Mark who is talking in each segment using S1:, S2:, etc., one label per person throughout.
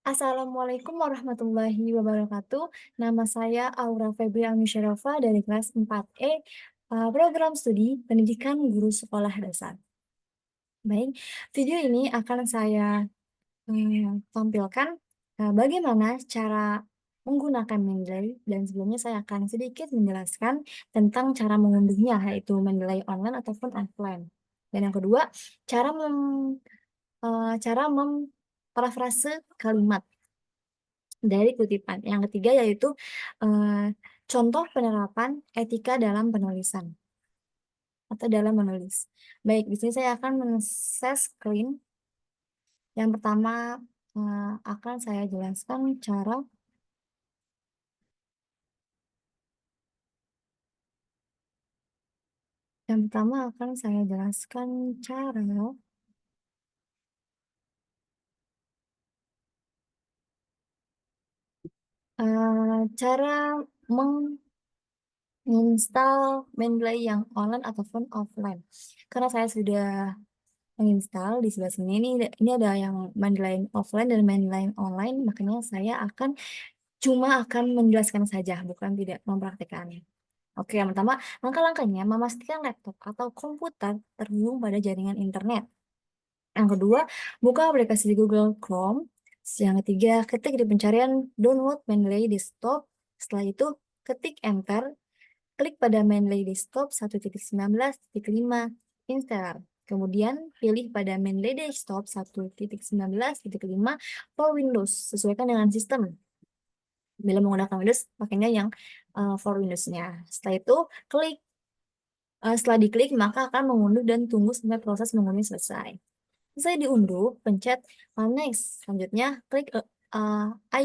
S1: Assalamualaikum warahmatullahi wabarakatuh. Nama saya Aura Febri Musyarofa dari kelas 4E, program studi Pendidikan Guru Sekolah Dasar. Baik, video ini akan saya tampilkan bagaimana cara menggunakan Mendeley dan sebelumnya saya akan sedikit menjelaskan tentang cara mengunduhnya, yaitu Mendeley online ataupun offline. Dan yang kedua, cara memparafrase kalimat dari kutipan. Yang ketiga yaitu, contoh penerapan etika dalam penulisan atau dalam menulis. Baik, di sini saya akan men-share screen. Yang pertama, akan saya jelaskan cara cara menginstal Mendeley yang online ataupun offline. Karena saya sudah menginstal di sebelah sini nih, ini ada yang Mendeley offline dan Mendeley online, makanya saya akan menjelaskan saja, bukan tidak mempraktikkannya. Oke, yang pertama, langkah-langkahnya memastikan laptop atau komputer terhubung pada jaringan internet. Yang kedua, buka aplikasi di Google Chrome. Yang ketiga, ketik di pencarian download Mendeley Desktop. Setelah itu, ketik enter, klik pada Mendeley Desktop 1.19.5 installer. Kemudian, pilih pada Mendeley Desktop 1.19.5 for Windows, sesuaikan dengan sistem. Bila menggunakan Windows, pakainya yang for Windows-nya. Setelah diklik, maka akan mengunduh dan tunggu sampai proses mengunduh selesai. Selesai diunduh, pencet next. Selanjutnya, klik I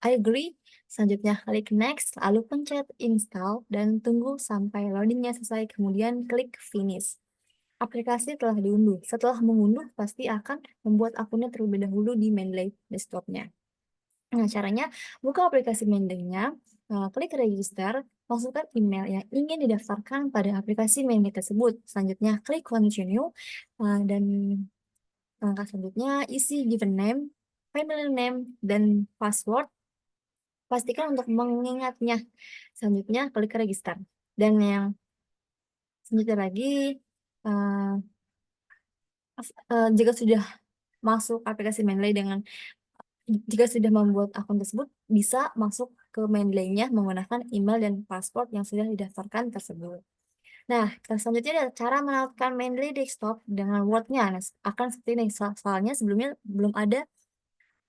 S1: agree. Selanjutnya, klik next, lalu pencet install dan tunggu sampai loadingnya selesai. Kemudian klik finish. Aplikasi telah diunduh. Setelah mengunduh, pasti akan membuat akunnya terlebih dahulu di Mendeley desktopnya. Nah, caranya buka aplikasi Mendeley-nya, klik register, masukkan email yang ingin didaftarkan pada aplikasi Mendeley tersebut. Selanjutnya, klik continue, dan langkah selanjutnya isi given name, family name, dan password. Pastikan untuk mengingatnya. Selanjutnya, klik register. Dan yang selanjutnya lagi, uh, jika sudah masuk aplikasi Mendeley jika sudah membuat akun tersebut, bisa masuk ke Mendeley-nya menggunakan email dan password yang sudah didaftarkan tersebut. Nah, selanjutnya adalah cara menautkan Mendeley Desktop dengan Word-nya. Nah, akan seperti ini, soalnya sebelumnya belum ada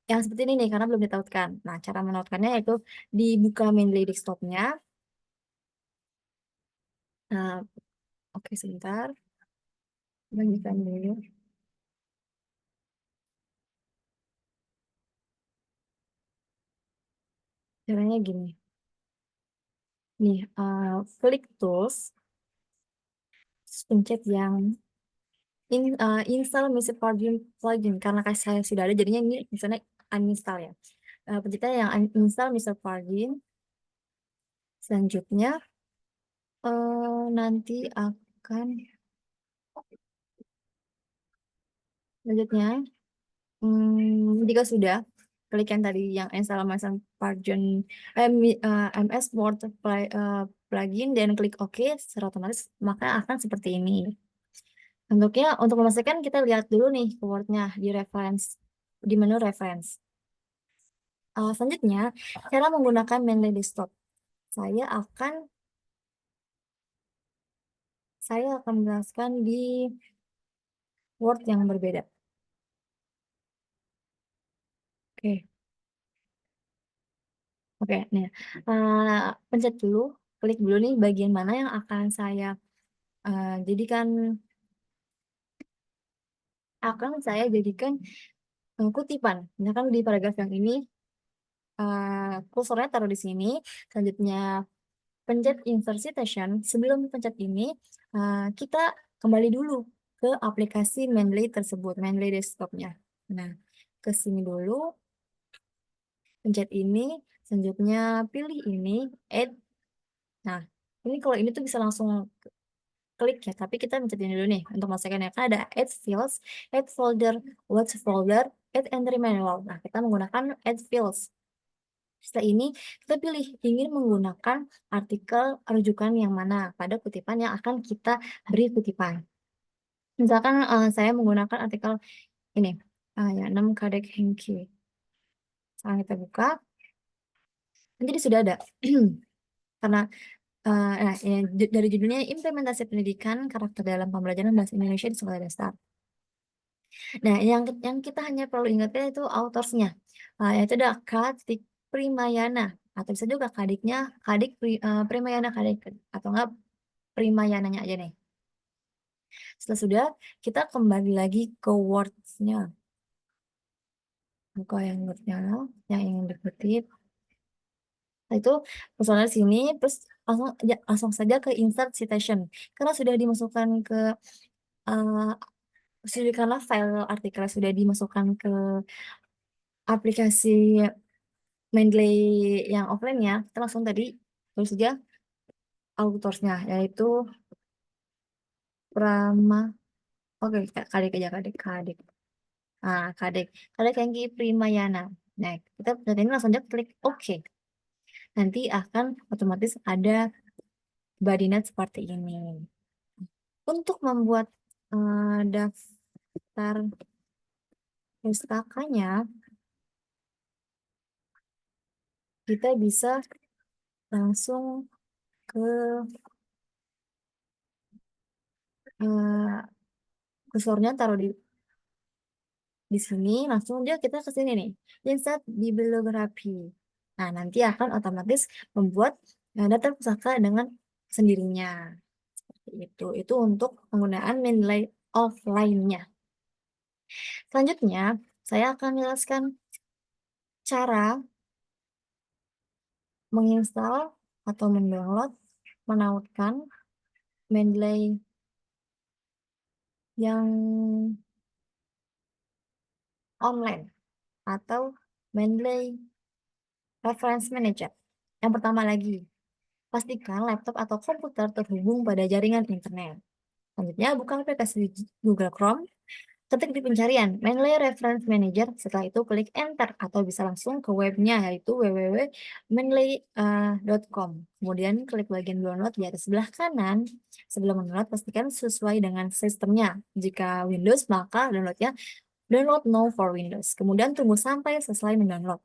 S1: yang seperti ini nih, karena belum ditautkan. Nah, cara menautkannya yaitu dibuka Mendeley Desktop-nya. Nah, oke, sebentar. Bagikan dulu. Caranya gini. Nih, klik tools, terus pencet yang install Music plugin. Karena saya sudah ada, jadinya ini misalnya uninstall ya. Pencetnya yang uninstall Music plugin. Selanjutnya, nanti akan selanjutnya, jika sudah, klik yang tadi yang install Music plugin, MS Word plugin dan klik OK, secara otomatis maka akan seperti ini. Untuk memastikan kita lihat dulu nih keywordnya di menu reference. Selanjutnya, cara menggunakan Mendeley Desktop. Saya akan menjelaskan di Word yang berbeda. Oke, oke. Nih, pencet dulu, klik dulu nih bagian mana yang akan saya jadikan kutipan. Misalkan di paragraf yang ini, kursornya taruh di sini. Selanjutnya, pencet insert citation. Sebelum pencet ini, kita kembali dulu ke aplikasi Mendeley tersebut, Mendeley desktopnya. Nah, ke sini dulu, pencet ini, selanjutnya pilih ini, add. Nah, ini kalau ini tuh bisa langsung klik ya, tapi kita pencet ini dulu nih untuk memastikan ya, kan ada add fields, add folder, watch folder, add entry manual. Nah, kita menggunakan add fields. Setelah ini, kita pilih ingin menggunakan artikel rujukan yang mana pada kutipan yang akan kita beri kutipan. Misalkan saya menggunakan artikel ini, ya, 6 Kadek Hengki. Sekarang kita buka, nanti dia sudah ada. Karena nah, dari judulnya Implementasi Pendidikan Karakter dalam Pembelajaran Bahasa Indonesia di Sekolah Dasar. Nah, yang kita hanya perlu ingatkan itu autorsnya, yaitu ada Kadik Primayana, atau bisa juga kadiknya Primayana Kadik, atau enggak Primayananya aja nih. Setelah sudah, kita kembali lagi ke words-nya. Buka yang word-nya, yang ingin dikutip. Nah, itu personal sini, terus langsung saja ke insert citation. Karena sudah dimasukkan ke karena file artikel sudah dimasukkan ke aplikasi Mendeley yang offline ya, kita langsung tadi tulis saja autorsnya, yaitu Prama. Oke, Kadek aja, Kadek. Nah, Kadek Hengki Primayana. Nah, kita ini langsung aja klik OK. Nanti akan otomatis ada body note seperti ini. Untuk membuat daftar pustakanya, kita bisa langsung ke kursornya taruh di sini, langsung aja kita ke sini nih, insert bibliografi. Nah, nanti akan otomatis membuat daftar pusaka dengan sendirinya. Itu untuk penggunaan Mendeley offline-nya. Selanjutnya, saya akan menjelaskan cara menginstal atau mendownload, menautkan Mendeley yang online atau Mendeley Reference Manager. Yang pertama lagi, pastikan laptop atau komputer terhubung pada jaringan internet. Selanjutnya, buka aplikasi Google Chrome, ketik di pencarian Mendeley Reference Manager, setelah itu klik Enter atau bisa langsung ke webnya yaitu www.mendeley.com. Kemudian klik bagian download di atas sebelah kanan. Sebelum mendownload, pastikan sesuai dengan sistemnya. Jika Windows, maka downloadnya download now for Windows. Kemudian tunggu sampai selesai mendownload.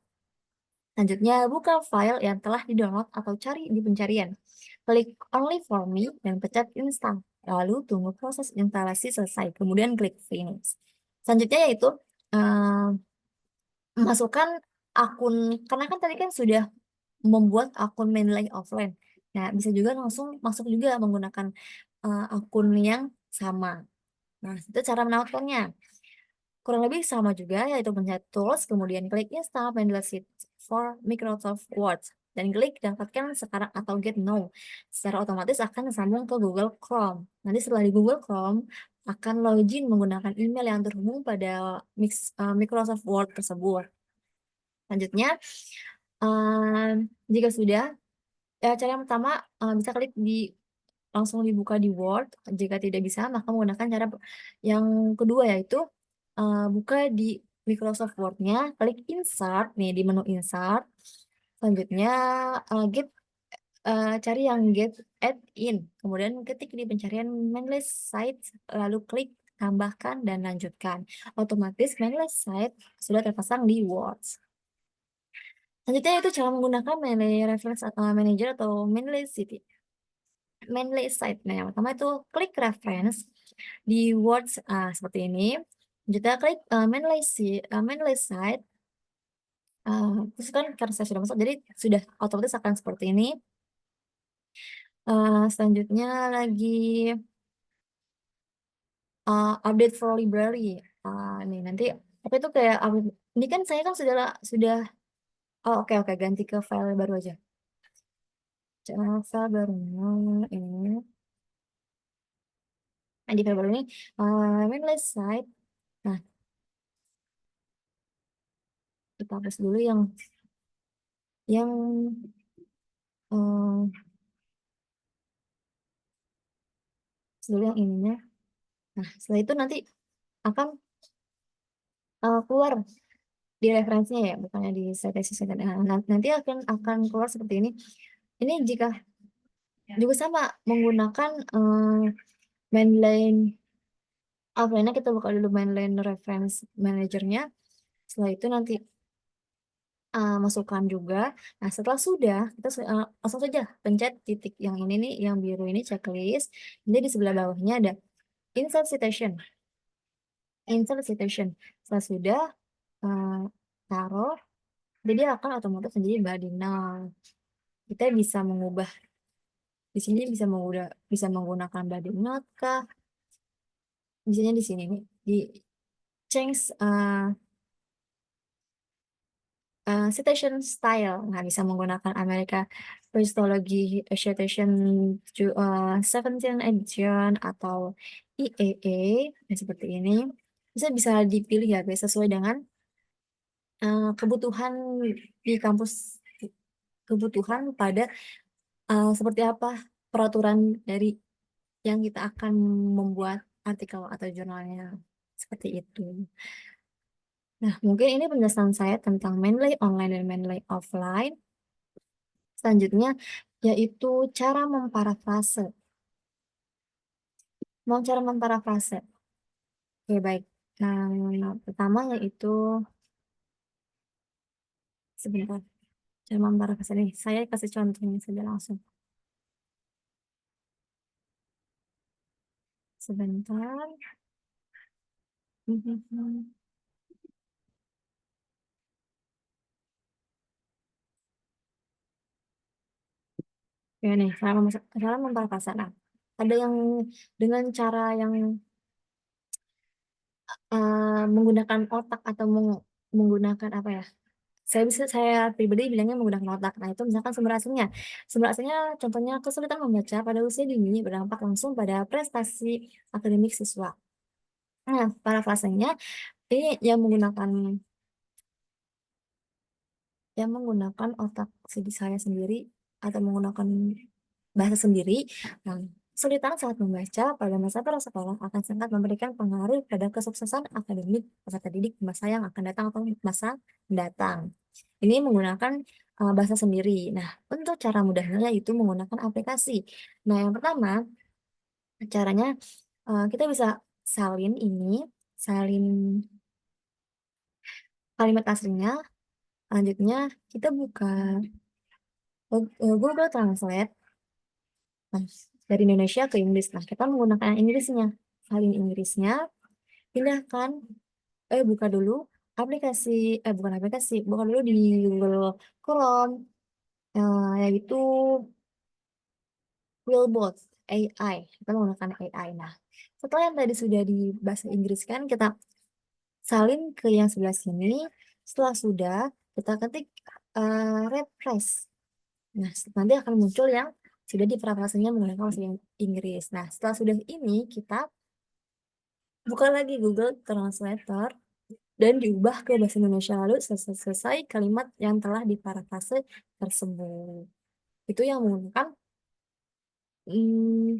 S1: Selanjutnya, buka file yang telah di-download atau cari di pencarian. Klik Only for Me dan pencet Install. Lalu tunggu proses instalasi selesai. Kemudian klik Finish. Selanjutnya yaitu masukkan akun, karena kan tadi kan sudah membuat akun Mendeley offline. Nah, bisa juga langsung masuk juga menggunakan akun yang sama. Nah, itu cara menautkannya. Kurang lebih sama juga, yaitu pencet Tools, kemudian klik Install Mendeley Sheet for Microsoft Word, dan klik dapatkan sekarang atau Get Now. Secara otomatis akan disambung ke Google Chrome. Nanti setelah di Google Chrome, akan login menggunakan email yang terhubung pada Microsoft Word tersebut. Selanjutnya, jika sudah, cara yang pertama bisa klik langsung dibuka di Word. Jika tidak bisa, maka menggunakan cara yang kedua, yaitu buka di Microsoft Word-nya, klik Insert nih di menu Insert. Selanjutnya cari yang Get Add In, kemudian ketik di pencarian Mendeley Site, lalu klik tambahkan dan lanjutkan. Otomatis Mendeley Site sudah terpasang di Word. Selanjutnya itu cara menggunakan Mendeley Reference Manager atau Mendeley City. Mendeley Site. Nah, yang pertama itu klik reference di Words seperti ini. Selanjutnya klik Mendeley Site. Terus kan karena saya sudah masuk, jadi sudah otomatis akan seperti ini. Selanjutnya lagi update for library. Nih nanti apa itu kayak ini kan saya kan sudah oke, ganti ke file baru aja. File barunya ini. Nah, di file baru ini Mendeley Site. Nah, kita hapus dulu yang dulu yang ininya. Nah, setelah itu nanti akan keluar di referensinya ya, bukannya di citation. Nah, nanti akan keluar seperti ini. Ini jika juga sama menggunakan, mainline offline-nya kita buka dulu mainline reference manager-nya, setelah itu nanti, masukkan juga. Nah, setelah sudah, kita langsung saja pencet titik yang ini nih, yang biru ini checklist, nanti di sebelah bawahnya ada insert citation. Setelah sudah, taruh, jadi akan otomatis menjadi body null. Kita bisa mengubah di sini, bisa menggunakan body note kah, misalnya di sini nih, di change, citation style. Nah, bisa menggunakan America Christology Citation 17 edition atau IAA, nah, seperti ini. Bisa dipilih ya guys, sesuai dengan, kebutuhan di kampus, kebutuhan pada, seperti apa peraturan dari yang kita akan membuat artikel atau jurnalnya, seperti itu. Nah, mungkin ini penjelasan saya tentang Mendeley online dan Mendeley offline. Selanjutnya, yaitu cara memparafrase. Mau cara memparafrase? Oke, baik. Nah, pertama yaitu, sebentar, cara memparafrase nih. Saya kasih contohnya saja langsung. Sebentar. Ya nih, cara memparafrase. Nah, ada yang dengan cara yang, menggunakan otak atau menggunakan apa ya? Saya pribadi bilangnya menggunakan otak. Nah, itu misalkan sumber aslinya. Sumber aslinya contohnya kesulitan membaca pada usia dini berdampak langsung pada prestasi akademik siswa. Nah, parafrasenya ini yang menggunakan otak saya sendiri atau menggunakan bahasa sendiri. Nah, kesulitan saat membaca pada masa prasekolah akan sangat memberikan pengaruh pada kesuksesan akademik peserta didik di masa yang akan datang atau masa mendatang. Ini menggunakan, bahasa sendiri. Nah, untuk cara mudahnya yaitu menggunakan aplikasi. Nah, yang pertama caranya, kita bisa salin kalimat aslinya. Selanjutnya kita buka, Google Translate, nah, dari Indonesia ke Inggris. Nah, kita menggunakan Inggrisnya. Salin Inggrisnya, pindahkan, buka dulu bukan aplikasi, buka dulu di Google Chrome, yaitu Quillbot AI. Kita menggunakan AI. Nah, setelah yang tadi sudah di bahasa Inggris kan, kita salin ke yang sebelah sini. Setelah sudah, kita ketik, refresh. Nah, nanti akan muncul yang sudah diparafrasenya menggunakan bahasa Inggris. Nah, setelah sudah ini, kita buka lagi Google Translator dan diubah ke bahasa Indonesia, lalu selesai kalimat yang telah diparafrase tersebut. Itu yang menggunakan, hmm,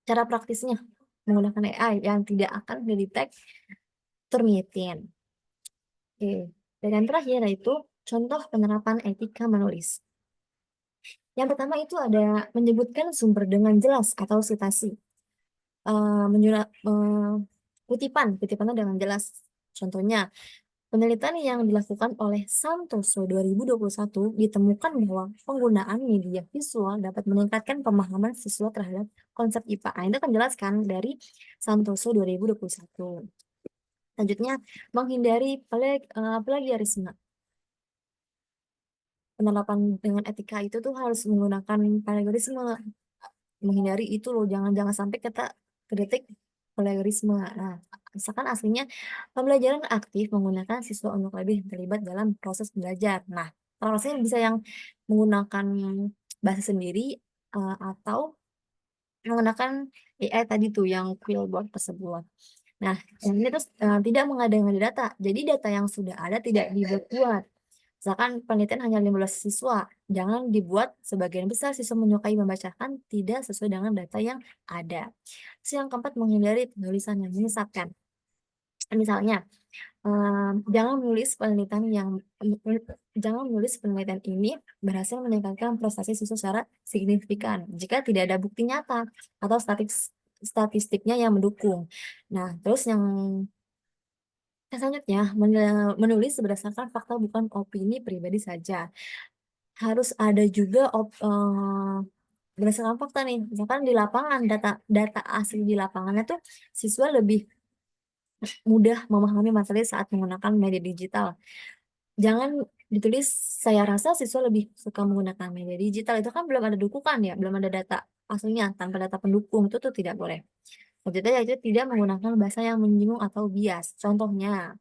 S1: cara praktisnya menggunakan AI yang tidak akan detect Turnitin. Oke. Dan yang terakhir yaitu contoh penerapan etika menulis. Yang pertama itu ada menyebutkan sumber dengan jelas atau sitasi. Kutipannya dengan jelas. Contohnya, penelitian yang dilakukan oleh Santoso 2021 ditemukan bahwa penggunaan media visual dapat meningkatkan pemahaman siswa terhadap konsep IPA. Nah, itu kan jelaskan dari Santoso 2021. Selanjutnya, menghindari plagiarisme. Penerapan dengan etika itu tuh harus menggunakan plagiarisme. Menghindari itu loh, jangan sampai kita kedetek plagiarisme. Nah, misalkan aslinya pembelajaran aktif menggunakan siswa untuk lebih terlibat dalam proses belajar. Nah, prosesnya bisa yang menggunakan bahasa sendiri, atau menggunakan AI tadi tuh yang Quillbot tersebut. Nah, yang ini terus, tidak mengada-ngada data. Jadi data yang sudah ada tidak dibuat. Misalkan penelitian hanya 15 siswa, jangan dibuat sebagian besar siswa menyukai membacakan tidak sesuai dengan data yang ada. Terus yang keempat, menghindari penulisan yang menyesatkan. Misalnya, Jangan menulis penelitian yang jangan menulis penelitian ini berhasil meningkatkan prestasi siswa secara signifikan jika tidak ada bukti nyata atau statistiknya yang mendukung. Nah, terus yang selanjutnya, menulis berdasarkan fakta bukan opini pribadi saja. Harus ada juga berdasarkan fakta nih, misalkan di lapangan data data asli di lapangannya tuh siswa lebih mudah memahami materi saat menggunakan media digital. Jangan ditulis, saya rasa siswa lebih suka menggunakan media digital, itu kan belum ada dukungan ya, belum ada data aslinya, tanpa data pendukung, itu tuh tidak boleh. Selanjutnya yaitu tidak menggunakan bahasa yang menyinggung atau bias. Contohnya,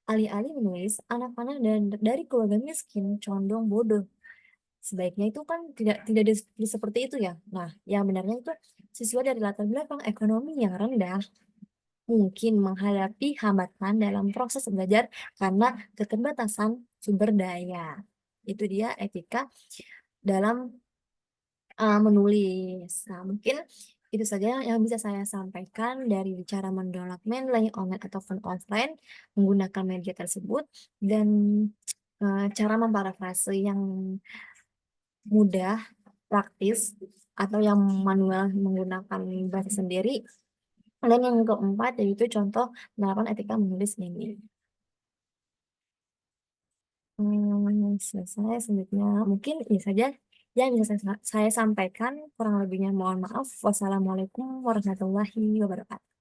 S1: alih-alih menulis anak-anak dari keluarga miskin condong bodoh. Sebaiknya itu kan tidak seperti itu ya. Nah, yang benarnya itu siswa dari latar belakang ekonomi yang rendah mungkin menghadapi hambatan dalam proses belajar karena keterbatasan sumber daya. Itu dia etika dalam menulis. Nah, mungkin itu saja yang bisa saya sampaikan dari cara mendownload Mendeley online ataupun offline menggunakan media tersebut dan cara memparafrase yang mudah, praktis, atau yang manual menggunakan bahasa sendiri. Dan yang keempat yaitu contoh penerapan etika menulis ini. Selesai selanjutnya. Mungkin ini saja yang bisa saya sampaikan. Kurang lebihnya mohon maaf. Wassalamualaikum warahmatullahi wabarakatuh.